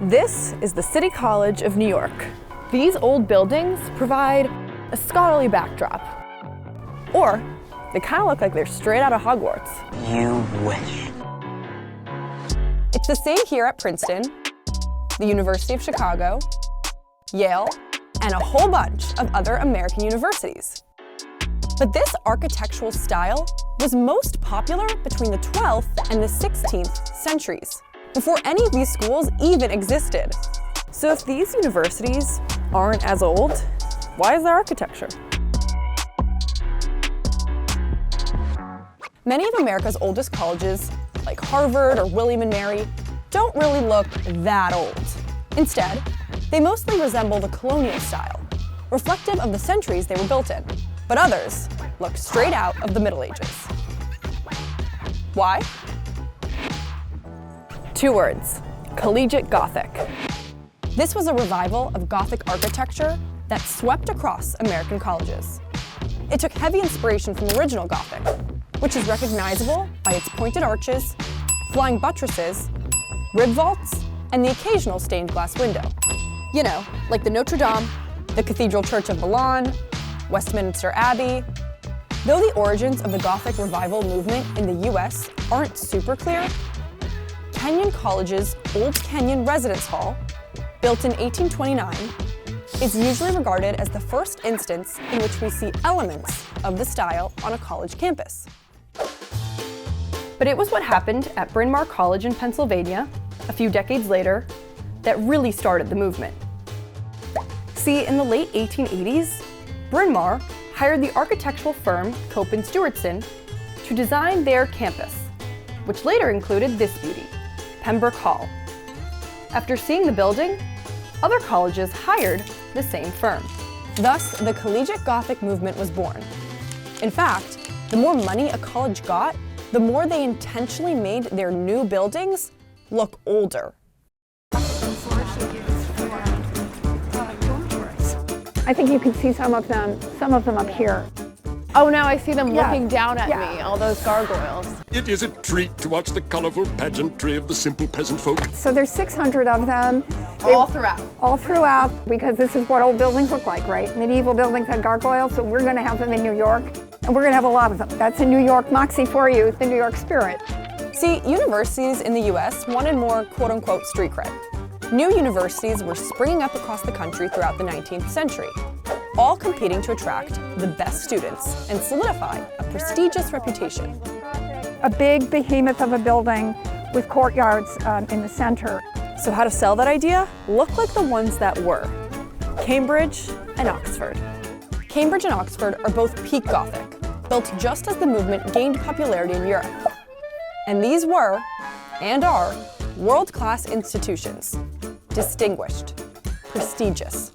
This is the City College of New York. These old buildings provide a scholarly backdrop. Or they kind of look like they're straight out of Hogwarts. You wish. It's the same here at Princeton, the University of Chicago, Yale, and a whole bunch of other American universities. But this architectural style was most popular between the 12th and the 16th centuries, before any of these schools even existed. So if these universities aren't as old, why is there architecture? Many of America's oldest colleges, like Harvard or William & Mary, don't really look that old. Instead, they mostly resemble the colonial style, reflective of the centuries they were built in. But others look straight out of the Middle Ages. Why? 2 words: collegiate Gothic. This was a revival of Gothic architecture that swept across American colleges. It took heavy inspiration from the original Gothic, which is recognizable by its pointed arches, flying buttresses, rib vaults, and the occasional stained glass window. You know, like the Notre Dame, the Cathedral Church of Milan, Westminster Abbey. Though the origins of the Gothic revival movement in the US aren't super clear, Kenyon College's Old Kenyon Residence Hall, built in 1829, is usually regarded as the first instance in which we see elements of the style on a college campus. But it was what happened at Bryn Mawr College in Pennsylvania, a few decades later, that really started the movement. See, in the late 1880s, Bryn Mawr hired the architectural firm Cope & Stewartson to design their campus, which later included this beauty, Pembroke Hall. After seeing the building, other colleges hired the same firm. Thus, the collegiate Gothic movement was born. In fact, the more money a college got, the more they intentionally made their new buildings look older. I think you can see some of them up here. Oh, now I see them Yeah. looking down at Yeah. me, all those gargoyles. It is a treat to watch the colorful pageantry of the simple peasant folk. So there's 600 of them. All throughout. All throughout, because this is what old buildings look like, right? Medieval buildings had gargoyles, so we're gonna have them in New York, and we're gonna have a lot of them. That's a New York moxie for you, the New York spirit. See, universities in the US wanted more quote-unquote street cred. New universities were springing up across the country throughout the 19th century, all competing to attract the best students and solidify a prestigious reputation. A big behemoth of a building with courtyards in the center. So how to sell that idea? Look like the ones that were: Cambridge and Oxford. Cambridge and Oxford are both peak Gothic, built just as the movement gained popularity in Europe. And these were, and are, world-class institutions, distinguished, prestigious.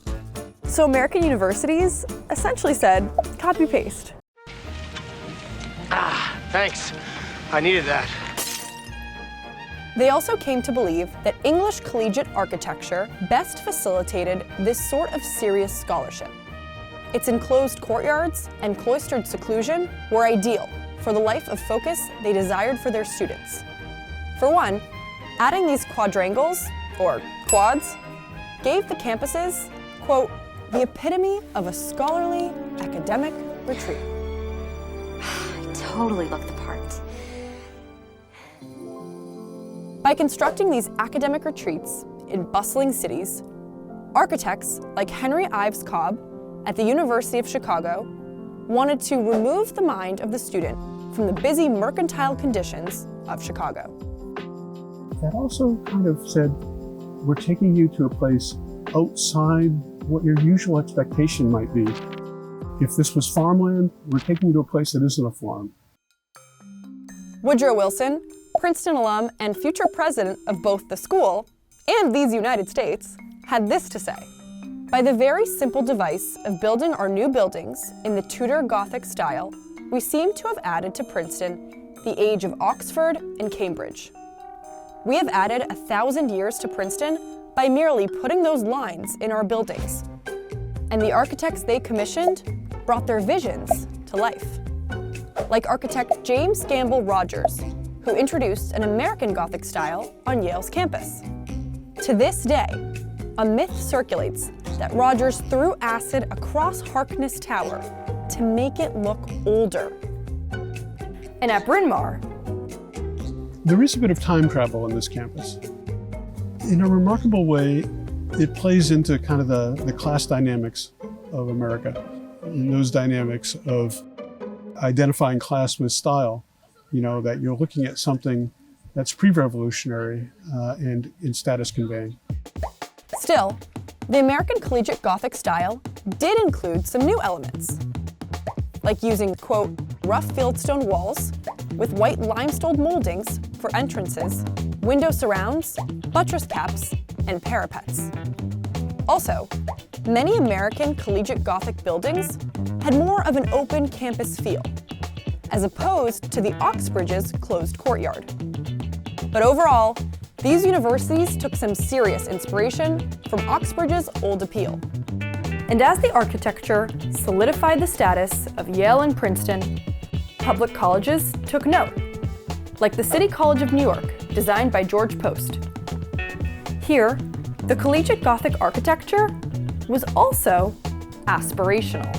So American universities essentially said, copy-paste. Thanks. I needed that. They also came to believe that English collegiate architecture best facilitated this sort of serious scholarship. Its enclosed courtyards and cloistered seclusion were ideal for the life of focus they desired for their students. For one, adding these quadrangles, or quads, gave the campuses, quote, the epitome of a scholarly academic retreat. Totally look the part. By constructing these academic retreats in bustling cities, architects like Henry Ives Cobb at the University of Chicago wanted to remove the mind of the student from the busy mercantile conditions of Chicago. That also kind of said, we're taking you to a place outside what your usual expectation might be. If this was farmland, we're taking you to a place that isn't a farm. Woodrow Wilson, Princeton alum and future president of both the school and these United States, had this to say: by the very simple device of building our new buildings in the Tudor Gothic style, we seem to have added to Princeton the age of Oxford and Cambridge. We have added 1,000 years to Princeton by merely putting those lines in our buildings. And the architects they commissioned brought their visions to life. Like architect James Gamble Rogers, who introduced an American Gothic style on Yale's campus. To this day, a myth circulates that Rogers threw acid across Harkness Tower to make it look older. And at Bryn Mawr, There is a bit of time travel in this campus. In a remarkable way, it plays into kind of the class dynamics of America, and those dynamics of identifying class with style, that you're looking at something that's pre-revolutionary and in status conveying. Still, the American collegiate Gothic style did include some new elements, like using, quote, rough fieldstone walls with white limestone moldings for entrances, window surrounds, buttress caps, and parapets. Also, many American collegiate Gothic buildings had more of an open campus feel, as opposed to the Oxbridge's closed courtyard. But overall, these universities took some serious inspiration from Oxbridge's old appeal. And as the architecture solidified the status of Yale and Princeton, public colleges took note, like the City College of New York, designed by George Post. Here, the collegiate Gothic architecture was also aspirational.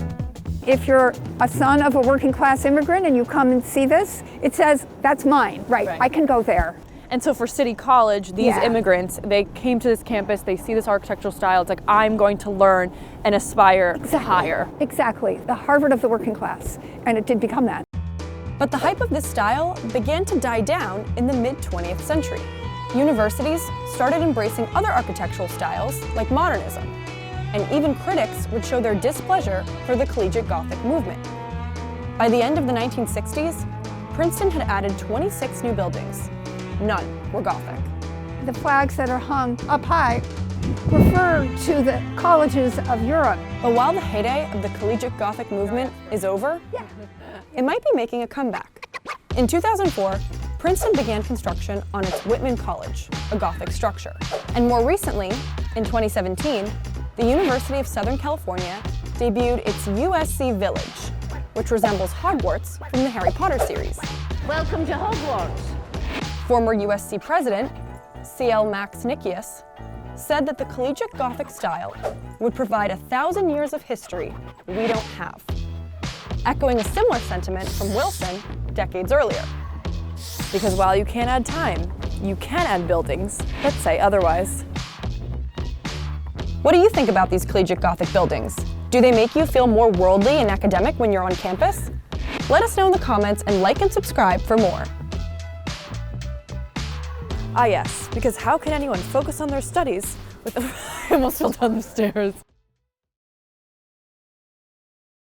If you're a son of a working class immigrant and you come and see this, it says, that's mine, right. I can go there. And so for City College, these immigrants, they came to this campus, they see this architectural style, it's like, I'm going to learn and aspire higher. Exactly, the Harvard of the working class, and it did become that. But the hype of this style began to die down in the mid-20th century. Universities started embracing other architectural styles like modernism, and even critics would show their displeasure for the collegiate Gothic movement. By the end of the 1960s, Princeton had added 26 new buildings. None were Gothic. The flags that are hung up high refer to the colleges of Europe. But while the heyday of the collegiate Gothic movement is over, it might be making a comeback. In 2004, Princeton began construction on its Whitman College, a Gothic structure. And more recently, in 2017, the University of Southern California debuted its USC Village, which resembles Hogwarts from the Harry Potter series. Welcome to Hogwarts. Former USC president, C.L. Max Nikias, said that the collegiate Gothic style would provide 1,000 years of history we don't have, echoing a similar sentiment from Wilson decades earlier. Because while you can't add time, you can add buildings that say otherwise. What do you think about these collegiate Gothic buildings? Do they make you feel more worldly and academic when you're on campus? Let us know in the comments and like and subscribe for more. Ah yes, because how can anyone focus on their studies with I almost fell down the stairs.